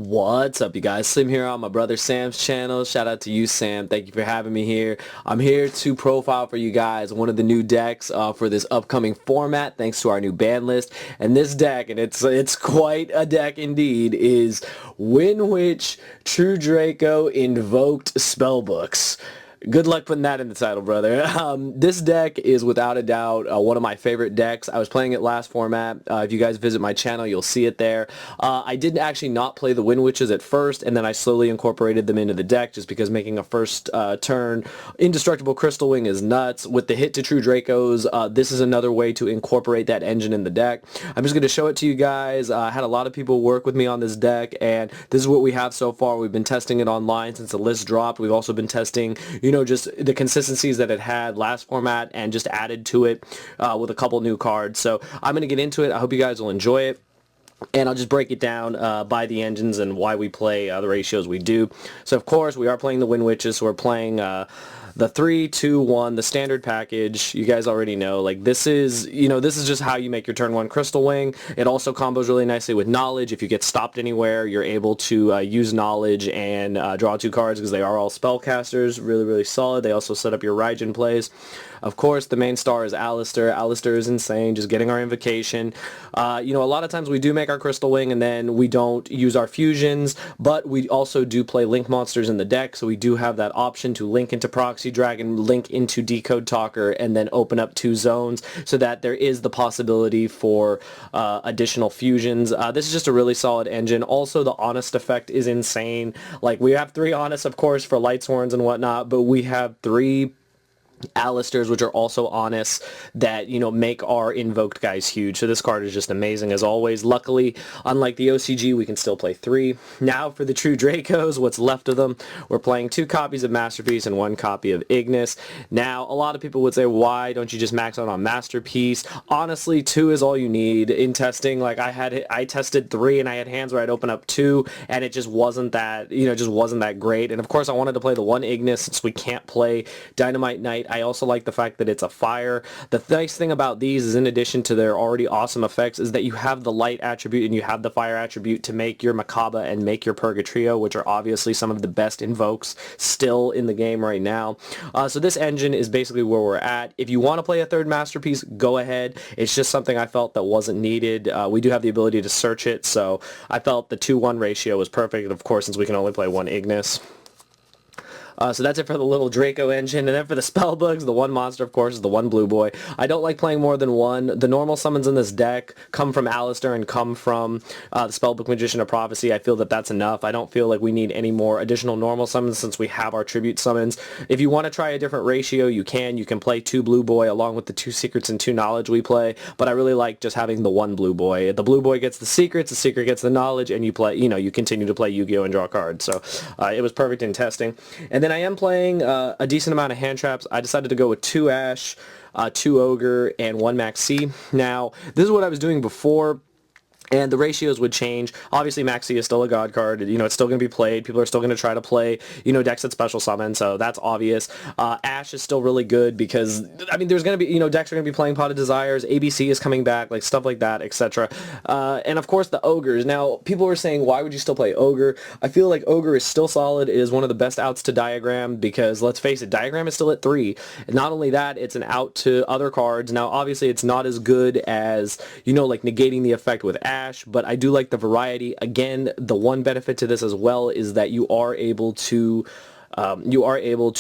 What's up, you guys? Slim here on my brother Sam's channel. Shout out to you, Sam. Thank you for having me here. I'm here to profile for you guys one of the new decks for this upcoming format, thanks to our new ban list. And this deck, and it's quite a deck indeed, is Winwitch True Draco Invoked Spellbooks. Good luck putting that in the title, brother. This deck is without a doubt one of my favorite decks. I was playing it last format. If you guys visit my channel, you'll see it there. I did actually not play the Winwitches at first, and then I slowly incorporated them into the deck just because making a first turn Indestructible Crystal Wing is nuts. With the hit to True Dracos, this is another way to incorporate that engine in the deck. I'm just going to show it to you guys. I had a lot of people work with me on this deck, and this is what we have so far. We've been testing it online since the list dropped. We've also been testing, just the consistencies that it had last format and just added to it with a couple new cards. So I'm going to get into it. I hope you guys will enjoy it. And I'll just break it down by the engines and why we play the ratios we do. So of course we are playing the Winwitches. So we're playing the 3, 2, 1, the standard package. You guys already know, like, this is just how you make your turn 1 Crystal Wing. It also combos really nicely with Knowledge. If you get stopped anywhere, you're able to use Knowledge and draw 2 cards because they are all spellcasters. Really, really solid. They also set up your Raijin plays. Of course, the main star is Alistair. Alistair is insane, just getting our invocation. A lot of times we do make our Crystal Wing and then we don't use our fusions, but we also do play Link monsters in the deck, so we do have that option to link into Proxy Dragon, link into Decode Talker, and then open up 2 zones so that there is the possibility for additional fusions. This is just a really solid engine. Also, the Honest effect is insane. Like, we have 3 Honest, of course, for Lightsworns and whatnot, but we have 3 Alistairs, which are also honest, that make our invoked guys huge. So this card is just amazing as always. Luckily, unlike the OCG, we can still play 3. Now for the True Dracos, what's left of them, we're playing 2 copies of Masterpiece and 1 copy of Ignis. Now a lot of people would say, why don't you just max out on Masterpiece? Honestly, 2 is all you need. In testing, like, I tested 3 and I had hands where I'd open up 2 and it just wasn't that great. And of course I wanted to play the 1 Ignis since we can't play Dynamite Knight. I also like the fact that it's a fire. The nice thing about these is, in addition to their already awesome effects, is that you have the light attribute and you have the fire attribute to make your Makaba and make your Purgatrio, which are obviously some of the best invokes still in the game right now. So this engine is basically where we're at. If you want to play a 3rd Masterpiece, go ahead. It's just something I felt that wasn't needed. We do have the ability to search it, so I felt the 2-1 ratio was perfect, of course, since we can only play 1 Ignis. So that's it for the little Draco engine. And then for the spellbooks, the 1 monster, of course, is the 1 blue boy. I don't like playing more than 1. The normal summons in this deck come from Alistair and come from the Spellbook Magician of Prophecy. I feel that that's enough. I don't feel like we need any more additional normal summons since we have our tribute summons. If you want to try a different ratio, you can. You can play 2 blue boy along with the 2 secrets and 2 knowledge we play. But I really like just having the 1 blue boy. The blue boy gets the secrets, the secret gets the knowledge, and you play, you continue to play Yu-Gi-Oh! And draw cards. So it was perfect in testing. And then I am playing a decent amount of hand traps. I decided to go with 2 Ash, 2 Ogre, and 1 Maxi. Now, this is what I was doing before, and the ratios would change. Obviously, Maxi is still a god card. It's still going to be played. People are still going to try to play, decks that special summon, so that's obvious. Ash is still really good because, there's going to be, decks are going to be playing Pot of Desires. ABC is coming back, like, stuff like that, etc. And, of course, the Ogres. Now, people were saying, why would you still play Ogre? I feel like Ogre is still solid. It is one of the best outs to Diagram because, let's face it, Diagram is still at 3. And not only that, it's an out to other cards. Now, obviously, it's not as good as, like, negating the effect with Ash, but I do like the variety. Again, the one benefit to this as well is that you are able to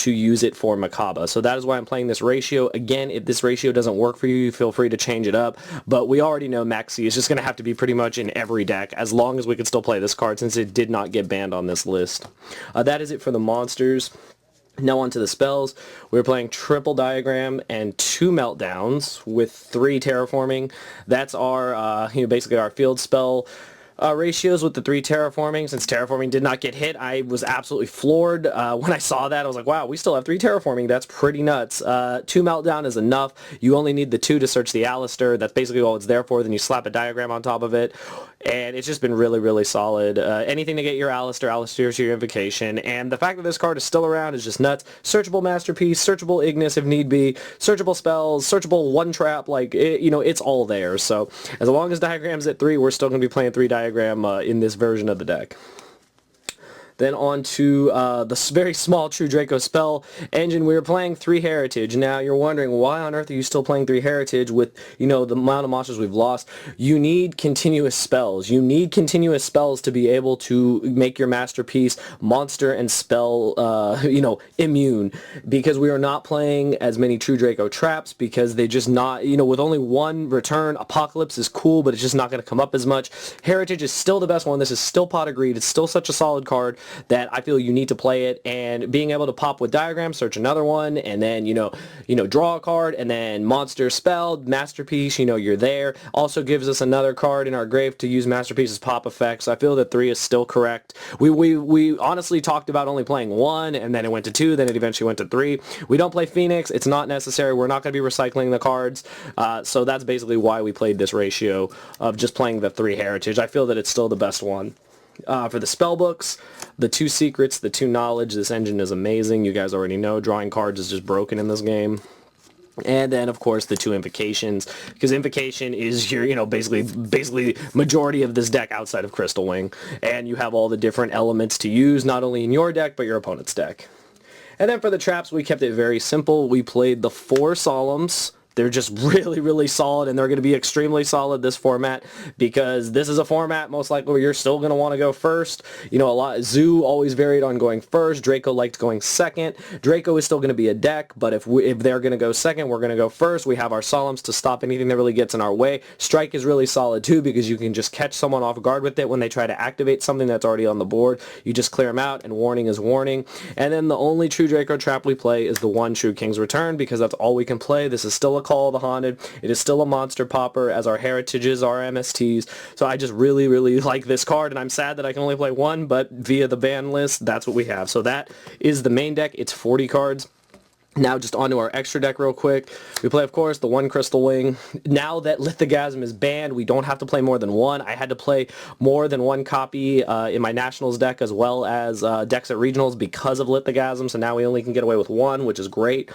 use it for Makaba. So that is why I'm playing this ratio. Again, if this ratio doesn't work for you, feel free to change it up. But we already know Maxi is just going to have to be pretty much in every deck as long as we can still play this card since it did not get banned on this list. That is it for the monsters. Now on to the spells. We're playing triple Diagram and 2 Meltdowns with 3 Terraforming. That's our, basically our field spell ratios with the 3 Terraforming. Since Terraforming did not get hit, I was absolutely floored. When I saw that, I was like, wow, we still have 3 Terraforming. That's pretty nuts. 2 Meltdown is enough. You only need the 2 to search the Alistair. That's basically all it's there for. Then you slap a Diagram on top of it. And it's just been really, really solid. Anything to get your Alistair, Alistair's your invocation. And the fact that this card is still around is just nuts. Searchable Masterpiece, searchable Ignis if need be, searchable spells, searchable 1 trap, like, it's all there. So as long as Diagram's at 3, we're still going to be playing 3 Diagram in this version of the deck. Then on to the very small True Draco spell engine. We were playing 3 Heritage. Now you're wondering, why on earth are you still playing 3 Heritage with, you know, the amount of monsters we've lost? You need continuous spells. You need continuous spells to be able to make your masterpiece monster and spell, you know, immune, because we are not playing as many True Draco traps, because they just not, you know, with only 1 return, Apocalypse is cool, but it's just not going to come up as much. Heritage is still the best one. This is still Pot of Greed. It's still such a solid card that I feel you need to play it, and being able to pop with Diagram, search another one, and then, you know, draw a card, and then monster spell, masterpiece, you know, you're there. Also gives us another card in our grave to use masterpiece's pop effects. I feel that 3 is still correct. We honestly talked about only playing 1, and then it went to 2, then it eventually went to 3. We don't play Phoenix. It's not necessary. We're not going to be recycling the cards, so that's basically why we played this ratio of just playing the 3 Heritage. I feel that it's still the best one. For the spell books, the 2 secrets, the 2 knowledge, this engine is amazing. You guys already know drawing cards is just broken in this game. And then, of course, the 2 invocations, because invocation is your, you know, basically majority of this deck outside of Crystal Wing, and you have all the different elements to use, not only in your deck, but your opponent's deck. And then for the traps, we kept it very simple. We played the 4 Solemns. They're just really, really solid, and they're going to be extremely solid this format, because this is a format most likely where you're still going to want to go first. You know, Zoo always varied on going first. Draco liked going second. Draco is still going to be a deck, but if they're going to go second, we're going to go first. We have our Solemns to stop anything that really gets in our way. Strike is really solid too, because you can just catch someone off guard with it when they try to activate something that's already on the board. You just clear them out, and Warning is Warning. And then the only True Draco trap we play is the 1 True King's Return, because that's all we can play. This is still a Call of the Haunted. It is still a monster popper, as our Heritages are MSTs. So I just really, really like this card, and I'm sad that I can only play 1, but via the ban list, that's what we have. So that is the main deck. It's 40 cards. Now just onto our extra deck real quick. We play, of course, the 1 Crystal Wing. Now that Lithogasm is banned, we don't have to play more than 1. I had to play more than 1 copy in my Nationals deck, as well as decks at Regionals, because of Lithogasm, so now we only can get away with 1, which is great.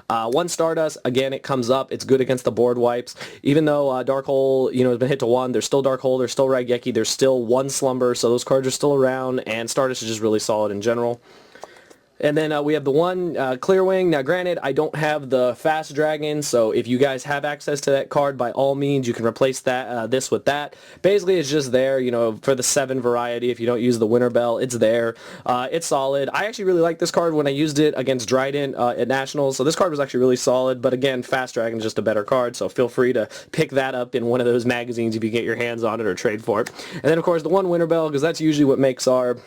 1 Stardust, again, it comes up. It's good against the board wipes. Even though Dark Hole, you know, has been hit to 1, there's still Dark Hole, there's still Raigeki, there's still 1 Slumber, so those cards are still around, and Stardust is just really solid in general. And then we have the 1 Clear Wing. Now, granted, I don't have the Fast Dragon, so if you guys have access to that card, by all means, you can replace that this with that. Basically, it's just there, you know, for the 7 variety. If you don't use the Winter Bell, it's there. It's solid. I actually really like this card when I used it against Dryden at Nationals, so this card was actually really solid. But again, Fast Dragon is just a better card, so feel free to pick that up in one of those magazines if you get your hands on it or trade for it. And then, of course, the 1 Winter Bell, because that's usually what makes our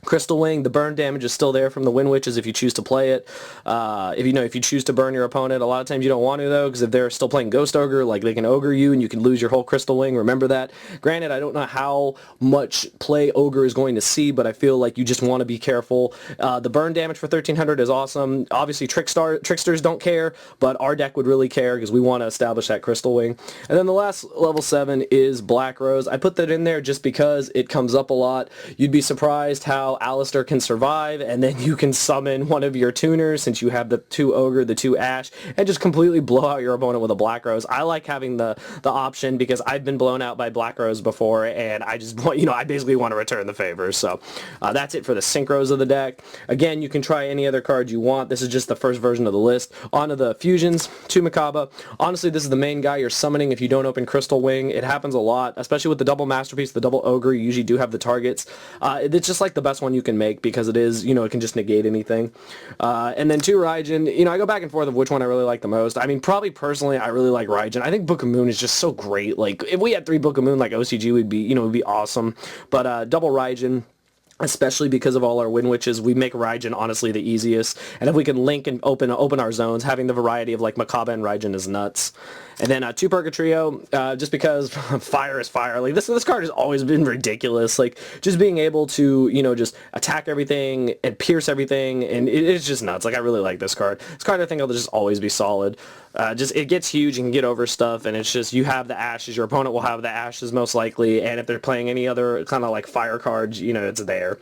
Crystal Wing. The burn damage is still there from the Wind Witches if you choose to play it. If you choose to burn your opponent, a lot of times you don't want to, though, because if they're still playing Ghost Ogre, like, they can Ogre you and you can lose your whole Crystal Wing. Remember that. Granted, I don't know how much play Ogre is going to see, but I feel like you just want to be careful. The burn damage for 1300 is awesome. Obviously, Tricksters don't care, but our deck would really care because we want to establish that Crystal Wing. And then the last level 7 is Black Rose. I put that in there just because it comes up a lot. You'd be surprised how Alistair can survive, and then you can summon one of your tuners, since you have the 2 Ogre, the 2 Ash, and just completely blow out your opponent with a Black Rose. I like having the option, because I've been blown out by Black Rose before, and I just want, I basically want to return the favor. So that's it for the Synchros of the deck. Again, you can try any other card you want. This is just the first version of the list. Onto the fusions. 2 Makaba. Honestly, this is the main guy you're summoning if you don't open Crystal Wing. It happens a lot, especially with the double Masterpiece, the double Ogre. You usually do have the targets. It's just like the best one you can make, because it is, it can just negate anything. And then 2 Raijin. I go back and forth of which one I really like the most. I mean, probably personally, I really like Raijin. I think Book of Moon is just so great. Like, if we had 3 Book of Moon, like OCG would be, would be awesome. But double Raijin, especially because of all our Wind Witches, we make Raijin honestly the easiest. And if we can link and open our zones, having the variety of like Makaba and Raijin is nuts. And then 2 Purgatrio, just because fire is fire. Like, this card has always been ridiculous. Like, just being able to, just attack everything and pierce everything, and it's just nuts. Like, I really like this card. This card, I think, will just always be solid. It gets huge and can get over stuff, and it's just, you have the Ashes. Your opponent will have the Ashes most likely, and if they're playing any other kind of like fire cards, it's there.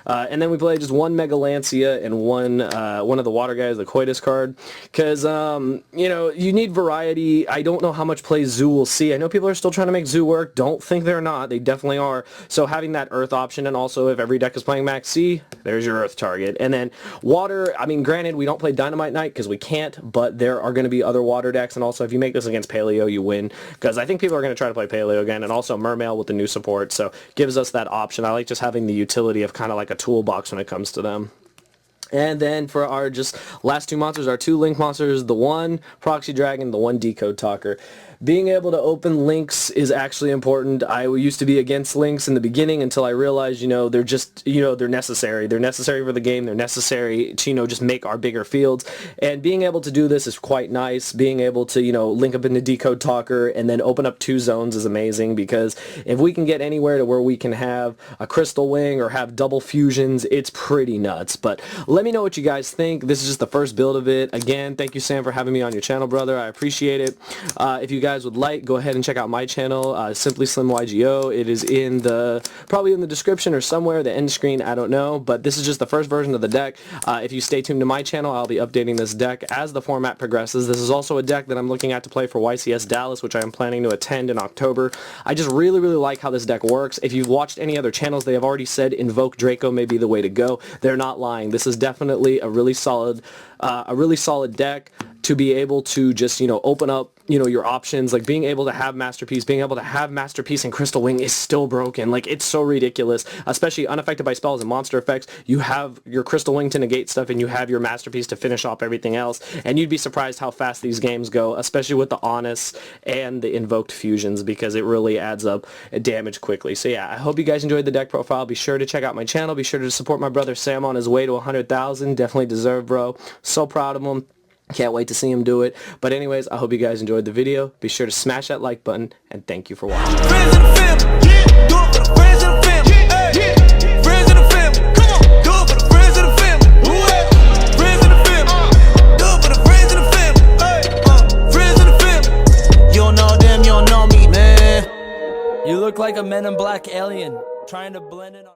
And then we play just one Mega Lancia and one of the water guys, the Coitus card, because you know, you need variety. I don't know how much play Zoo will see. I know people are still trying to make Zoo work. Don't think they're not. They definitely are. So having that Earth option, and also if every deck is playing Max C, there's your Earth target. And then water, I mean, granted, we don't play Dynamite Knight because we can't, but there are going to be other water decks. And also, if you make this against Paleo, you win, because I think people are going to try to play Paleo again. And also Mermail with the new support, so gives us that option. I like just having the utility of kind of like a toolbox when it comes to them. And then for our just last two monsters, our two Link monsters, the one Proxy Dragon, the one Decode Talker. Being able to open links is actually important. I used to be against links in the beginning until I realized, you know, they're just, you know, they're necessary. They're necessary for the game. They're necessary to, you know, just make our bigger fields. And being able to do this is quite nice. Being able to, you know, link up into Decode Talker and then open up 2 zones is amazing, because if we can get anywhere to where we can have a Crystal Wing or have double fusions, it's pretty nuts. But let me know what you guys think. This is just the first build of it. Again, thank you, Sam, for having me on your channel, brother. I appreciate it. If you guys would like, go ahead and check out my channel, Simply Slim YGO. It is in the, probably in the description or somewhere, the end screen, I don't know, but this is just the first version of the deck. If you stay tuned to my channel, I'll be updating this deck as the format progresses. This is also a deck that I'm looking at to play for YCS Dallas, which I am planning to attend in October. I just really like how this deck works. If you've watched any other channels, they have already said Invoke Draco may be the way to go. They're not lying. This is definitely a really solid deck to be able to just, you know, open up, you know, your options. Like being able to have Masterpiece, and Crystal Wing is still broken. Like, it's so ridiculous, especially unaffected by spells and monster effects. You have your Crystal Wing to negate stuff, and you have your Masterpiece to finish off everything else, and you'd be surprised how fast these games go, especially with the Honest and the Invoked Fusions, because it really adds up damage quickly. So yeah, I hope you guys enjoyed the deck profile. Be sure to check out my channel. Be sure to support my brother Sam on his way to 100,000. Definitely deserved, bro. So proud of him. Can't wait to see him do it. But anyways, I hope you guys enjoyed the video. Be sure to smash that like button, and thank you for watching. Friends in the family, yeah. Do it for the friends in the family, yeah. Friends in the family, come on. Do it for the friends in the family, friends in the family. Do it for the friends in the family, friends in the family. You don't know them, you don't know me, man. You look like a Men in Black alien trying to blend in on